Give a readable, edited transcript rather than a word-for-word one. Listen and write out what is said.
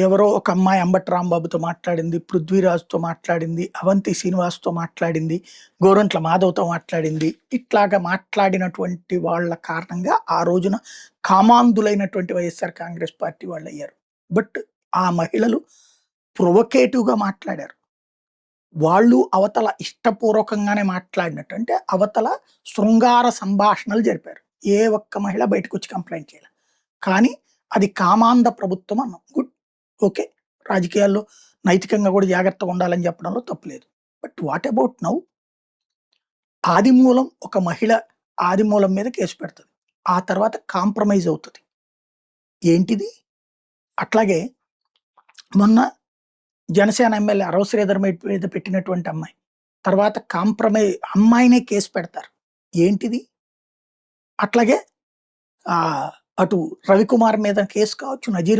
ఎవరో ఒక అమ్మాయి అంబటి రాంబాబుతో మాట్లాడింది, పృథ్వీరాజ్‌తో మాట్లాడింది, అవంతి శ్రీనివాస్‌తో మాట్లాడింది, గోరంట్ల మాధవ్‌తో మాట్లాడింది. ఇట్లాగా మాట్లాడినటువంటి వాళ్ళ కారణంగా ఆ రోజున కామాంధులైనటువంటి వైఎస్ఆర్ కాంగ్రెస్ పార్టీ వాళ్ళయ్యారు. బట్ ఆ మహిళలు ప్రొవొకేటివ్‌గా మాట్లాడారు. వాళ్ళు అవతల ఇష్టపూర్వకంగానే మాట్లాడినట్టు. అంటే అవతల శృంగార సంభాషణలు జరిపారు. ఏ ఒక్క మహిళ బయటకొచ్చి కంప్లెయింట్ చేయలే. కానీ అది కామాంధ ప్రభుత్వం అన్నాం. గుడ్. ఓకే. రాజకీయాల్లో నైతికంగా కూడా జాగ్రత్తగా ఉండాలని చెప్పడంలో తప్పులేదు. But what about now? Adimulam ఒక మహిళ ఆదిమూలం మీద కేసు పెడతది. ఆ తర్వాత కాంప్రమైజ్ అవుతది. ఏంటిది? అట్లాగే మొన్న జనసేన ఎమ్మెల్యే అరవ శ్రీధర్ మీద పెట్టినటువంటి అమ్మాయి. తర్వాత అమ్మాయినే కేసు పెడతారు. ఏంటిది? అట్లాగే అటు రవికుమార్ మీద కేసు కావచ్చు, నజీర్